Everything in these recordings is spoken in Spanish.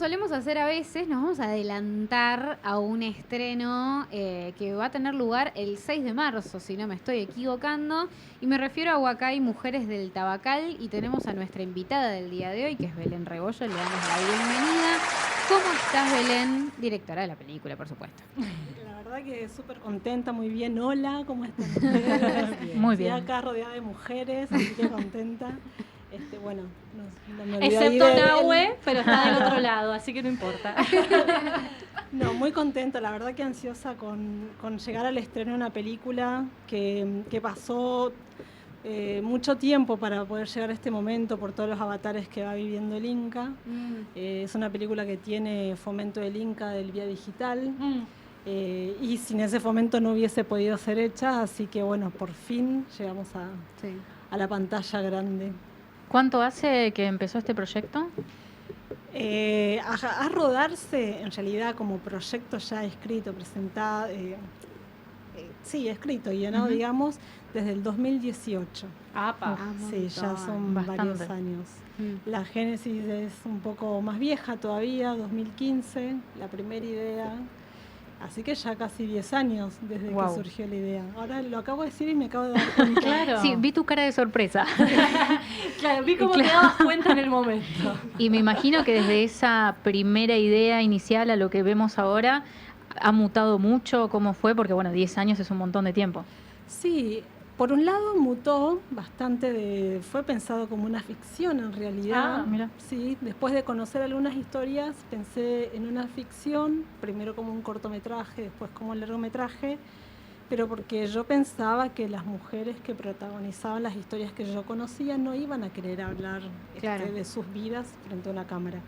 solemos hacer a veces, nos vamos a adelantar a un estreno que va a tener lugar el 6 de marzo, si no me estoy equivocando. Y me refiero a Huacay Mujeres del Tabacal. Y tenemos a nuestra invitada del día de hoy, que es Belén Rebollo. Le damos la bienvenida. ¿Cómo estás, Belén? Directora de la película, por supuesto. La verdad que súper contenta, muy bien. Hola, ¿cómo están ustedes? Muy Estoy bien. acá rodeada de mujeres, así que contenta. Bueno, no me olvidé Excepto ahí Nahue, pero está del otro lado, así que no importa. No, muy contenta, la verdad que ansiosa con llegar al estreno de una película que pasó mucho tiempo para poder llegar a este momento por todos los avatares que va viviendo el Inca. Es una película que tiene fomento del Inca, del Vía Digital. Y sin ese fomento no hubiese podido ser hecha, así que bueno, por fin llegamos a la pantalla grande. ¿Cuánto hace que empezó este proyecto? A rodarse, en realidad, como proyecto ya escrito, presentado, sí, escrito y llenado, digamos, desde el 2018. ¡Apa! Sí, ya son varios años. La génesis es un poco más vieja todavía, 2015, la primera idea. Así que ya casi 10 años desde que surgió la idea. Ahora lo acabo de decir y me acabo de dar cuenta. Claro. Sí, vi tu cara de sorpresa. Claro, vi cómo te dabas cuenta en el momento. Y me imagino que desde esa primera idea inicial a lo que vemos ahora, ¿ha mutado mucho? ¿Cómo fue? Porque bueno, 10 años es un montón de tiempo. Sí, por un lado mutó bastante, fue pensado como una ficción en realidad. Mira. Sí, después de conocer algunas historias pensé en una ficción, primero como un cortometraje, después como un largometraje, pero porque yo pensaba que las mujeres que protagonizaban las historias que yo conocía no iban a querer hablar de sus vidas frente a una cámara.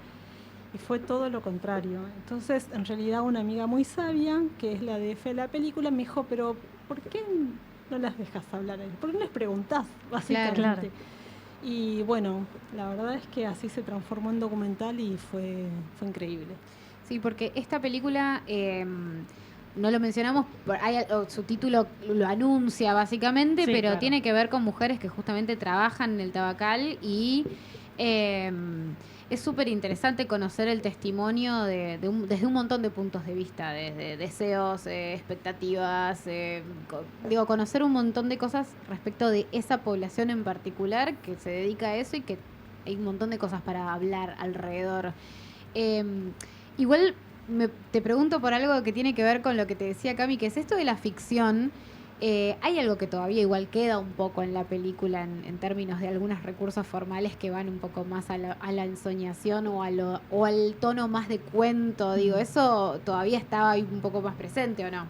Y fue todo lo contrario. Entonces, en realidad, una amiga muy sabia, que es la DF de la película, me dijo, pero ¿por qué no las dejas hablar? ¿Por qué no les preguntás, básicamente? Claro. Y bueno, la verdad es que así se transformó en documental y fue increíble. Sí, porque esta película, no lo mencionamos, su título lo anuncia básicamente, sí, pero claro, tiene que ver con mujeres que justamente trabajan en el tabacal y es súper interesante conocer el testimonio desde un montón de puntos de vista, desde deseos, expectativas, conocer un montón de cosas respecto de esa población en particular que se dedica a eso y que hay un montón de cosas para hablar alrededor. Igual te pregunto por algo que tiene que ver con lo que te decía Cami, que es esto de la ficción. Hay algo que todavía igual queda un poco en la película en términos de algunos recursos formales que van un poco más a la ensoñación o al tono más de cuento. Digo, ¿eso todavía estaba ahí un poco más presente o no?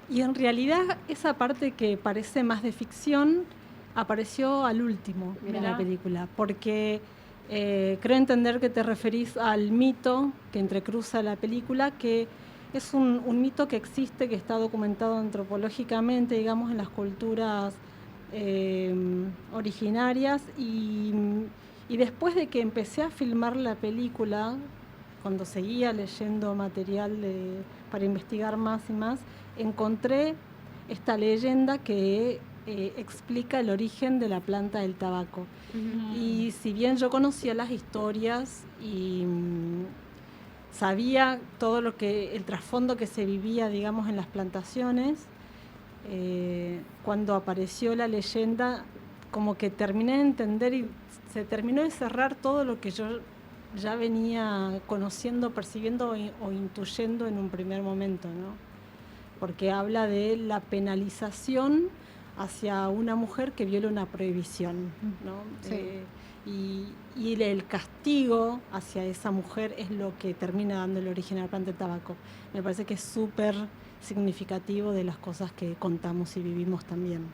Y en realidad esa parte que parece más de ficción apareció al último de la película, porque creo entender que te referís al mito que entrecruza la película, que es un mito que existe, que está documentado antropológicamente, digamos, en las culturas originarias. Y después de que empecé a filmar la película, cuando seguía leyendo material para investigar más y más, encontré esta leyenda que explica el origen de la planta del tabaco. Y si bien yo conocía las historias y sabía todo el trasfondo que se vivía, digamos, en las plantaciones, cuando apareció la leyenda, como que terminé de entender y se terminó de cerrar todo lo que yo ya venía conociendo, percibiendo o intuyendo en un primer momento, ¿no? Porque habla de la penalización hacia una mujer que viola una prohibición, ¿no? Sí. Y el castigo hacia esa mujer es lo que termina dando el origen a la planta del tabaco. Me parece que es súper significativo de las cosas que contamos y vivimos también.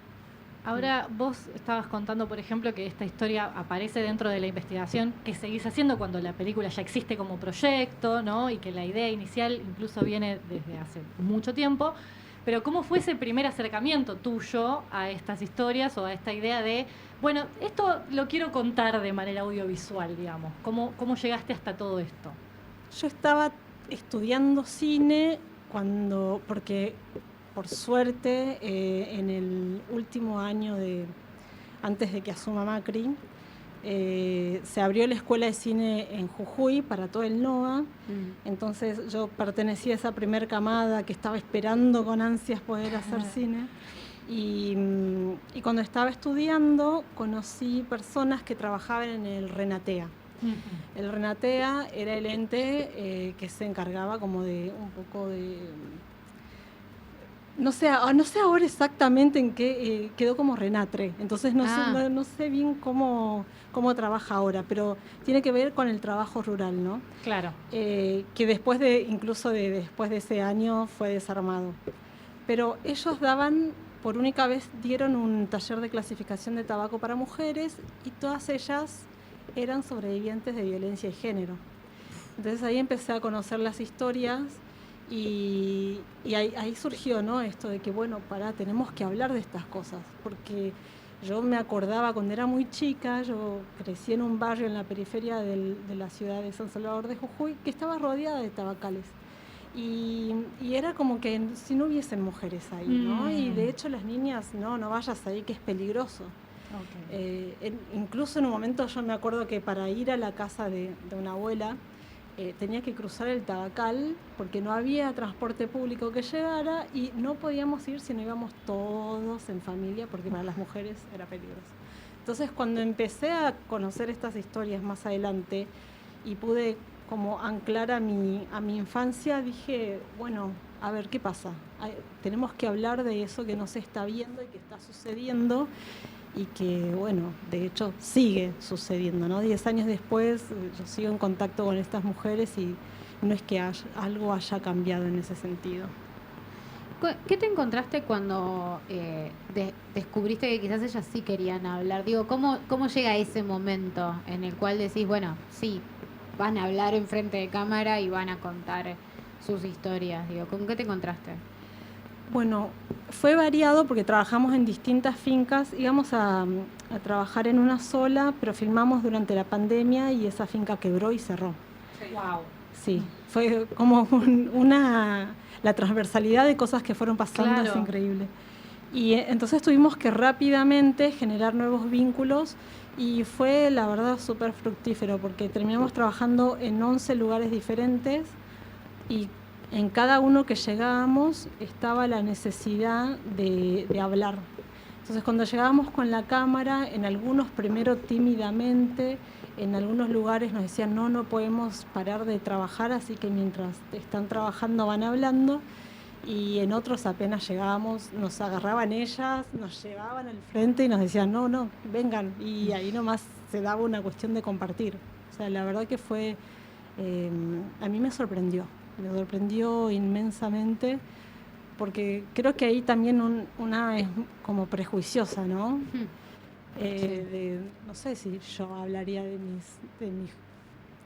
Ahora vos estabas contando, por ejemplo, que esta historia aparece dentro de la investigación que seguís haciendo cuando la película ya existe como proyecto, ¿no? Y que la idea inicial incluso viene desde hace mucho tiempo. Pero ¿cómo fue ese primer acercamiento tuyo a estas historias o a esta idea de, bueno, esto lo quiero contar de manera audiovisual, digamos? ¿Cómo llegaste hasta todo esto? Yo estaba estudiando cine porque por suerte en el último año antes de que asuma Macri, se abrió la escuela de cine en Jujuy para todo el NOA. Entonces yo pertenecía a esa primer camada que estaba esperando con ansias poder hacer cine. Y cuando estaba estudiando conocí personas que trabajaban en el Renatea. El Renatea era el ente que se encargaba como de un poco de... No sé ahora exactamente en qué quedó como Renatre, entonces no sé bien cómo trabaja ahora, pero tiene que ver con el trabajo rural, ¿no? Claro. Que después después de ese año fue desarmado. Pero ellos por única vez dieron un taller de clasificación de tabaco para mujeres y todas ellas eran sobrevivientes de violencia de género. Entonces ahí empecé a conocer las historias y ahí surgió, ¿no? Esto de que, bueno, tenemos que hablar de estas cosas, porque yo me acordaba cuando era muy chica, yo crecí en un barrio en la periferia de la ciudad de San Salvador de Jujuy, que estaba rodeada de tabacales. Y era como que si no hubiesen mujeres ahí, ¿no? Y de hecho las niñas, no vayas ahí, que es peligroso. Okay. Incluso en un momento yo me acuerdo que para ir a la casa de una abuela tenía que cruzar el Tabacal porque no había transporte público que llegara y no podíamos ir si no íbamos todos en familia porque para las mujeres era peligroso. Entonces cuando empecé a conocer estas historias más adelante y pude como anclar a mi infancia, dije, bueno, a ver, ¿qué pasa? Tenemos que hablar de eso que no se está viendo y que está sucediendo y que, bueno, de hecho sigue sucediendo, ¿no? 10 años después yo sigo en contacto con estas mujeres y no es que algo haya cambiado en ese sentido. ¿Qué te encontraste cuando descubriste que quizás ellas sí querían hablar? Digo, ¿cómo llega ese momento en el cual decís, bueno, sí, van a hablar enfrente de cámara y van a contar sus historias? Digo, ¿con qué te encontraste? Bueno, fue variado porque trabajamos en distintas fincas, íbamos a trabajar en una sola, pero filmamos durante la pandemia y esa finca quebró y cerró. Sí. Wow. Sí, fue como la transversalidad de cosas que fueron pasando, claro. Es increíble. Y entonces tuvimos que rápidamente generar nuevos vínculos y fue la verdad súper fructífero porque terminamos trabajando en 11 lugares diferentes y en cada uno que llegábamos estaba la necesidad de hablar. Entonces cuando llegábamos con la cámara, en algunos primero tímidamente, en algunos lugares nos decían no podemos parar de trabajar, así que mientras están trabajando van hablando, y en otros apenas llegábamos, nos agarraban ellas, nos llevaban al frente y nos decían no, vengan, y ahí nomás se daba una cuestión de compartir. O sea, la verdad que fue, a mí me sorprendió inmensamente, porque creo que ahí también una es como prejuiciosa, ¿no? No sé si yo hablaría de mis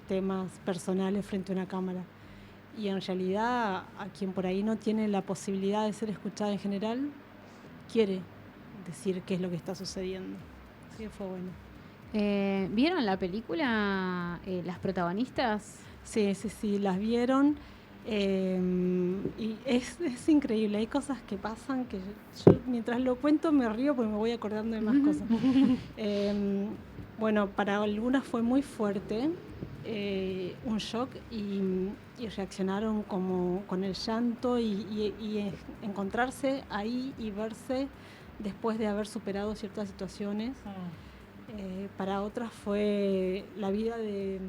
temas personales frente a una cámara. Y en realidad, a quien por ahí no tiene la posibilidad de ser escuchada en general, quiere decir qué es lo que está sucediendo. Así que fue bueno. ¿Vieron la película las protagonistas? Sí, las vieron. Y es increíble, hay cosas que pasan que yo mientras lo cuento me río porque me voy acordando de más cosas. Bueno, para algunas fue muy fuerte, un shock y reaccionaron como con el llanto y encontrarse ahí y verse después de haber superado ciertas situaciones. Para otras fue la vida de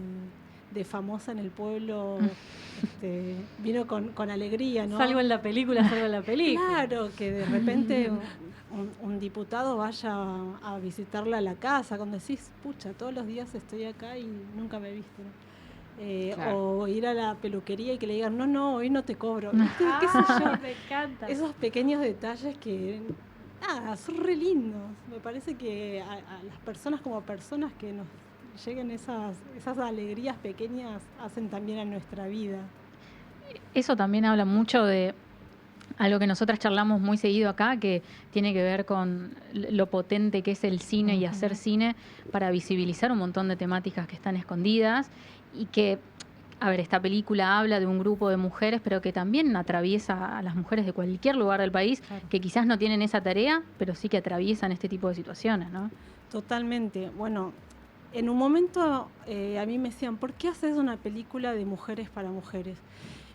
famosa en el pueblo, vino con alegría, ¿no? Salgo en la película. Claro, que de repente un diputado vaya a visitarla a la casa, cuando decís, pucha, todos los días estoy acá y nunca me viste, ¿no? Claro. O ir a la peluquería y que le digan, no, hoy no te cobro. ¿Qué sé yo? Me encanta. Esos pequeños detalles que, son re lindos. Me parece que a las personas como personas que nos lleguen esas alegrías pequeñas hacen también a nuestra vida. Eso también habla mucho de algo que nosotras charlamos muy seguido acá, que tiene que ver con lo potente que es el cine y hacer cine para visibilizar un montón de temáticas que están escondidas y que, a ver, esta película habla de un grupo de mujeres, pero que también atraviesa a las mujeres de cualquier lugar del país, claro, que quizás no tienen esa tarea, pero sí que atraviesan este tipo de situaciones, ¿no? Totalmente. Bueno, en un momento a mí me decían, ¿por qué haces una película de mujeres para mujeres?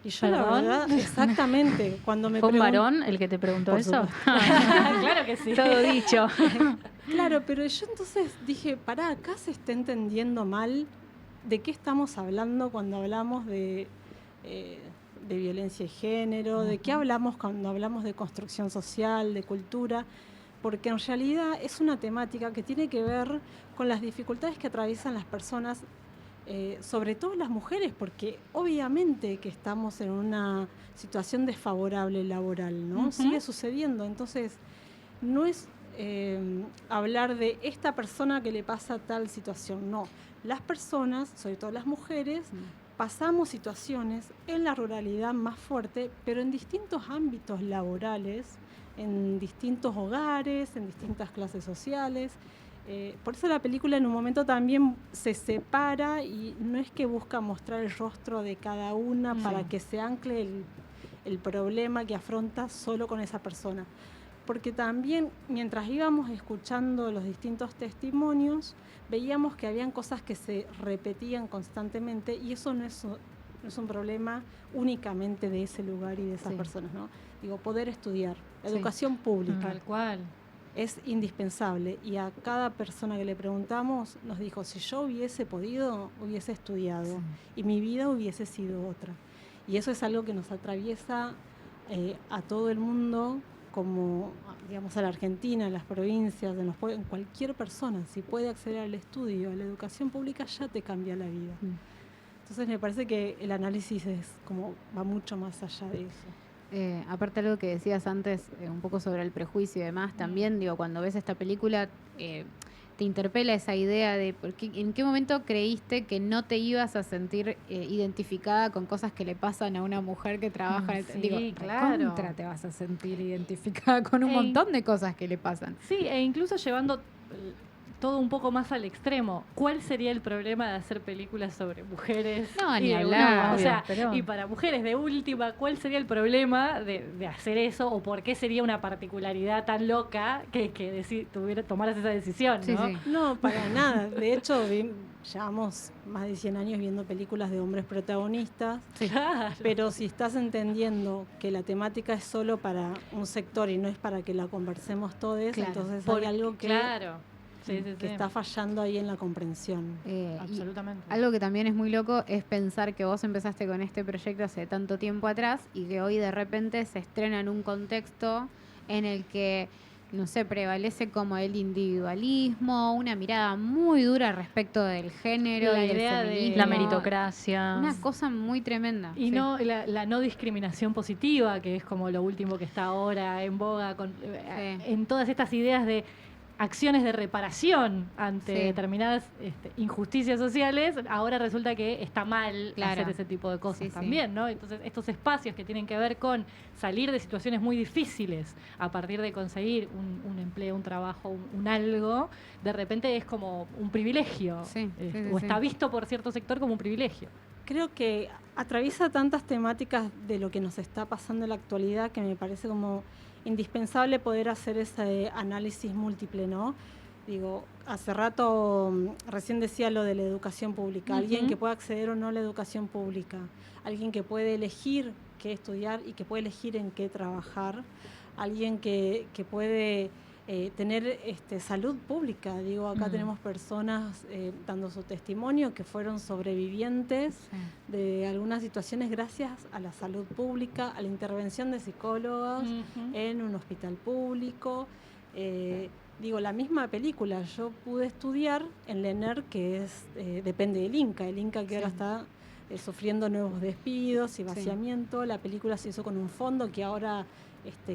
Y yo, la verdad, exactamente, cuando me ¿Fue un varón el que te preguntó eso? Claro que sí. Todo dicho. Claro, pero yo entonces dije, pará, acá se está entendiendo mal de qué estamos hablando cuando hablamos de violencia de género, de qué hablamos cuando hablamos de construcción social, de cultura, porque en realidad es una temática que tiene que ver con las dificultades que atraviesan las personas, sobre todo las mujeres, porque obviamente que estamos en una situación desfavorable laboral, ¿no? Sigue sucediendo, entonces no es hablar de esta persona que le pasa tal situación, no. Las personas, sobre todo las mujeres, pasamos situaciones en la ruralidad más fuerte, pero en distintos ámbitos laborales, en distintos hogares, en distintas clases sociales. Por eso la película en un momento también se separa y no es que busca mostrar el rostro de cada una para que se ancle el problema que afronta solo con esa persona. Porque también mientras íbamos escuchando los distintos testimonios, veíamos que habían cosas que se repetían constantemente y eso no es un problema únicamente de ese lugar y de esas personas, ¿no? Digo, poder estudiar, educación pública. Tal cual. Es indispensable y a cada persona que le preguntamos nos dijo, si yo hubiese podido, hubiese estudiado y mi vida hubiese sido otra. Y eso es algo que nos atraviesa a todo el mundo, como digamos a la Argentina, en las provincias, en cualquier persona. Si puede acceder al estudio, a la educación pública, ya te cambia la vida. Entonces me parece que el análisis va mucho más allá de eso. Aparte algo que decías antes, un poco sobre el prejuicio y demás, también digo, cuando ves esta película te interpela esa idea de en qué momento creíste que no te ibas a sentir identificada con cosas que le pasan a una mujer que trabaja claro. Contra te vas a sentir identificada con un montón de cosas que le pasan. Sí, e incluso llevando todo un poco más al extremo. ¿Cuál sería el problema de hacer películas sobre mujeres? No, ni hablar. O sea, y para mujeres de última, ¿cuál sería el problema de hacer eso? ¿O por qué sería una particularidad tan loca que tomaras esa decisión? ¿No? Sí. No, para nada. De hecho, llevamos más de 100 años viendo películas de hombres protagonistas. Sí. Claro. Pero si estás entendiendo que la temática es solo para un sector y no es para que la conversemos todos, entonces hay algo que... Claro. Que está fallando ahí en la comprensión. Absolutamente. Algo que también es muy loco es pensar que vos empezaste con este proyecto hace tanto tiempo atrás y que hoy de repente se estrena en un contexto en el que, no sé, prevalece como el individualismo, una mirada muy dura respecto del género la y del idea feminismo. La meritocracia. Una cosa muy tremenda. Y no la no discriminación positiva, que es como lo último que está ahora en boga en todas estas ideas de acciones de reparación ante determinadas injusticias sociales, ahora resulta que está mal hacer ese tipo de cosas también, ¿no? Entonces, estos espacios que tienen que ver con salir de situaciones muy difíciles a partir de conseguir un empleo, un trabajo, un algo, de repente es como un privilegio, o está visto por cierto sector como un privilegio. Creo que atraviesa tantas temáticas de lo que nos está pasando en la actualidad que me parece como indispensable poder hacer ese análisis múltiple, ¿no? Digo, hace rato recién decía lo de la educación pública, alguien que pueda acceder o no a la educación pública, alguien que puede elegir qué estudiar y que puede elegir en qué trabajar, alguien que puede tener salud pública. Digo, acá tenemos personas dando su testimonio que fueron sobrevivientes de algunas situaciones gracias a la salud pública, a la intervención de psicólogos en un hospital público. Digo, la misma película, yo pude estudiar en la ENER, que depende del Inca que ahora está sufriendo nuevos despidos y vaciamiento. La película se hizo con un fondo que ahora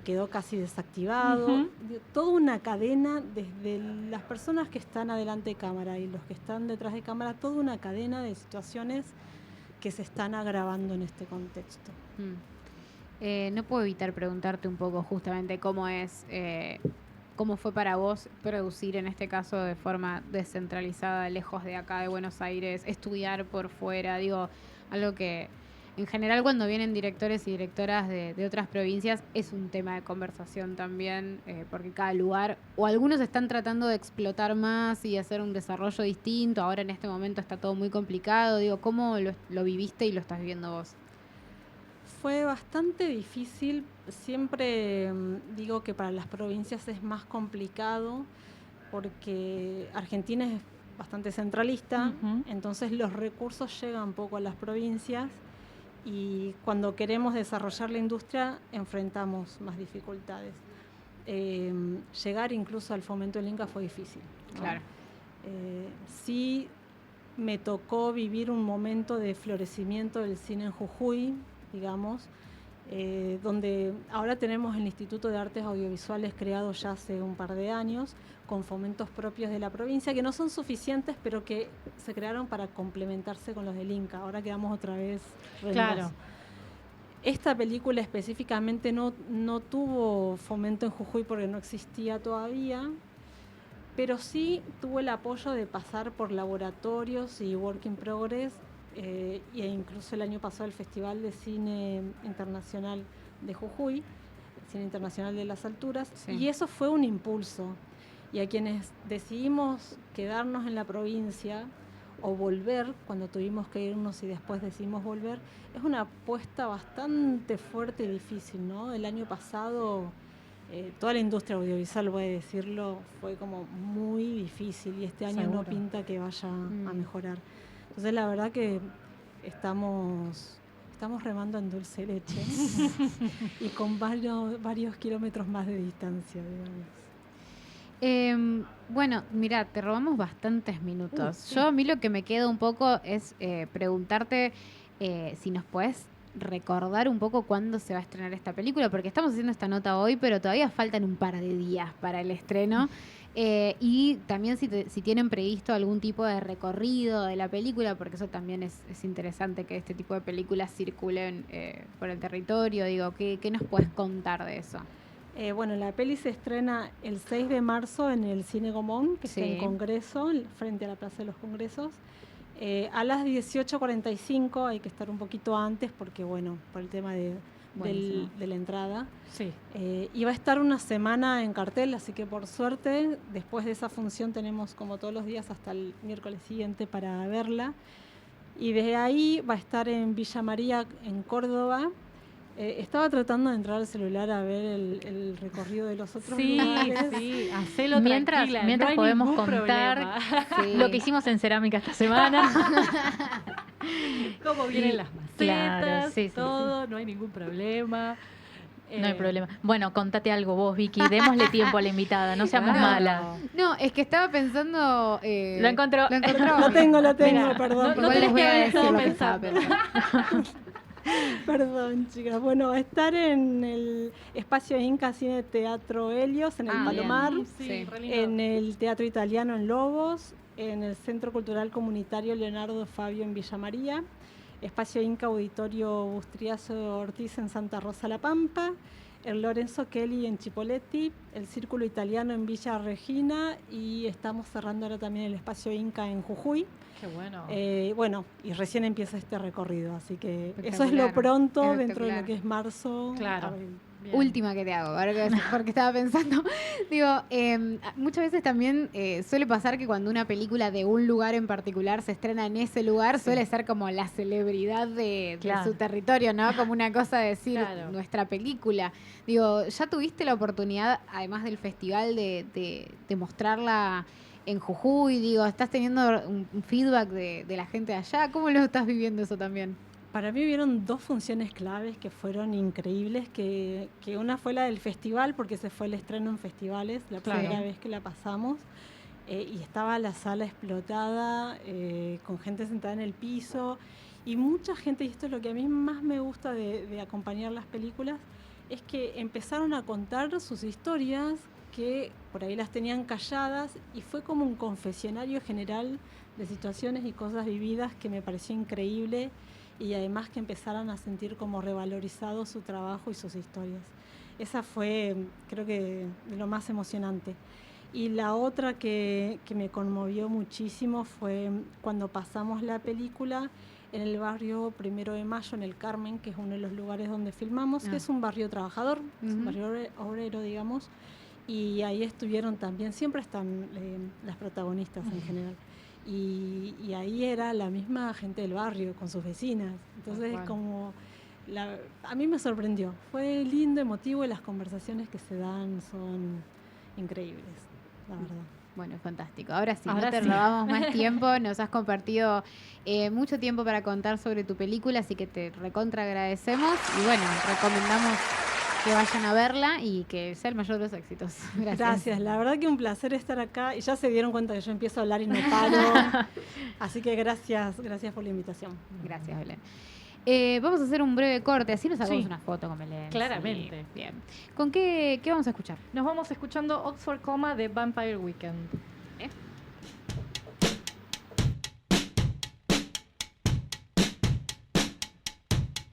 quedó casi desactivado. Toda una cadena, desde las personas que están adelante de cámara y los que están detrás de cámara, toda una cadena de situaciones que se están agravando en este contexto. No puedo evitar preguntarte un poco justamente cómo fue para vos producir en este caso de forma descentralizada, lejos de acá de Buenos Aires, estudiar por fuera, digo, algo que en general cuando vienen directores y directoras de otras provincias es un tema de conversación también, porque cada lugar, o algunos están tratando de explotar más y hacer un desarrollo distinto, ahora en este momento está todo muy complicado. Digo, ¿cómo lo viviste y lo estás viviendo vos? Fue bastante difícil, siempre digo que para las provincias es más complicado porque Argentina es bastante centralista, entonces los recursos llegan poco a las provincias y cuando queremos desarrollar la industria enfrentamos más dificultades. Llegar incluso al fomento del Inca fue difícil, ¿no? Claro. Sí me tocó vivir un momento de florecimiento del cine en Jujuy, digamos, donde ahora tenemos el Instituto de Artes Audiovisuales creado ya hace un par de años, con fomentos propios de la provincia, que no son suficientes, pero que se crearon para complementarse con los del Inca. Ahora quedamos otra vez rendos. Claro. Esta película específicamente no tuvo fomento en Jujuy porque no existía todavía, pero sí tuvo el apoyo de pasar por laboratorios y work in progress, e incluso el año pasado el Festival de Cine Internacional de Jujuy, el Cine Internacional de las Alturas, sí. Y eso fue un impulso. Y a quienes decidimos quedarnos en la provincia o volver, cuando tuvimos que irnos y después decidimos volver, es una apuesta bastante fuerte y difícil, ¿no? El año pasado toda la industria audiovisual, voy a decirlo, fue como muy difícil y este año no pinta que vaya a mejorar. Entonces la verdad que estamos remando en dulce leche y con varios kilómetros más de distancia, digamos. Bueno, mira, te robamos bastantes minutos. Sí. Yo a mí lo que me queda un poco es preguntarte si nos puedes recordar un poco cuándo se va a estrenar esta película, porque estamos haciendo esta nota hoy, pero todavía faltan un par de días para el estreno. Y también si tienen previsto algún tipo de recorrido de la película, porque eso también es interesante que este tipo de películas circulen por el territorio. Digo, ¿qué nos puedes contar de eso? Bueno, la peli se estrena el 6 de marzo en el Cine Gomón, que está en Congreso, frente a la Plaza de los Congresos. A las 18:45, hay que estar un poquito antes porque, bueno, por el tema de la entrada. Sí. Y va a estar una semana en cartel, así que por suerte, después de esa función tenemos como todos los días hasta el miércoles siguiente para verla. Y desde ahí va a estar en Villa María, en Córdoba. Estaba tratando de entrar al celular a ver el recorrido de los otros lugares. Sí, hacelo mientras no podemos contar lo que hicimos en cerámica esta semana. Cómo vienen las macetas, todo, no hay ningún problema. No hay problema. Bueno, contate algo vos, Vicky. Démosle tiempo a la invitada, no seamos malas. No, es que estaba pensando... Lo encontró. Lo tengo, Mira, perdón. Igual les voy a decir lo que estaba pensando. Perdón, chicas. Bueno, va a estar en el Espacio Inca Cine Teatro Helios, en el Palomar, en el Teatro Italiano en Lobos, en el Centro Cultural Comunitario Leonardo Fabio en Villa María, Espacio Inca Auditorio Bustriazo Ortiz en Santa Rosa La Pampa, el Lorenzo Kelly en Chipoleti, el Círculo Italiano en Villa Regina y estamos cerrando ahora también el Espacio Inca en Jujuy. Qué bueno. Bueno, y recién empieza este recorrido, así que eso es lo pronto dentro de lo que es marzo. Claro. Bien. Última que te hago, porque estaba pensando, digo, muchas veces también suele pasar que cuando una película de un lugar en particular se estrena en ese lugar, suele ser como la celebridad de su territorio, ¿no? Como una cosa de decir, nuestra película. Digo, ¿ya tuviste la oportunidad, además del festival, de mostrarla en Jujuy? Digo, ¿estás teniendo un feedback de la gente de allá? ¿Cómo lo estás viviendo eso también? Para mí hubieron dos funciones claves que fueron increíbles, que una fue la del festival, porque se fue el estreno en festivales, la primera vez que la pasamos, y estaba la sala explotada, con gente sentada en el piso, y mucha gente, y esto es lo que a mí más me gusta de acompañar las películas, es que empezaron a contar sus historias, que por ahí las tenían calladas, y fue como un confesionario general de situaciones y cosas vividas que me pareció increíble, y además que empezaran a sentir como revalorizado su trabajo y sus historias. Esa fue, creo que, de lo más emocionante. Y la otra que me conmovió muchísimo fue cuando pasamos la película en el barrio 1 de Mayo, en el Carmen, que es uno de los lugares donde filmamos, que es un barrio trabajador, es un barrio obrero, digamos, y ahí estuvieron también, siempre están las protagonistas en general. Y ahí era la misma gente del barrio, con sus vecinas. Entonces, como a mí me sorprendió. Fue lindo, emotivo, y las conversaciones que se dan son increíbles, la verdad. Bueno, fantástico. Ahora sí, no te robamos más tiempo. Nos has compartido mucho tiempo para contar sobre tu película, así que te recontra agradecemos. Y bueno, recomendamos que vayan a verla y que sea el mayor de los éxitos. Gracias. La verdad que un placer estar acá. Y ya se dieron cuenta que yo empiezo a hablar y no paro. Así que gracias por la invitación. Gracias, Belén. Vamos a hacer un breve corte, así nos sacamos una foto con Belén. Claramente. Sí, bien. ¿Con qué vamos a escuchar? Nos vamos escuchando Oxford Coma de Vampire Weekend.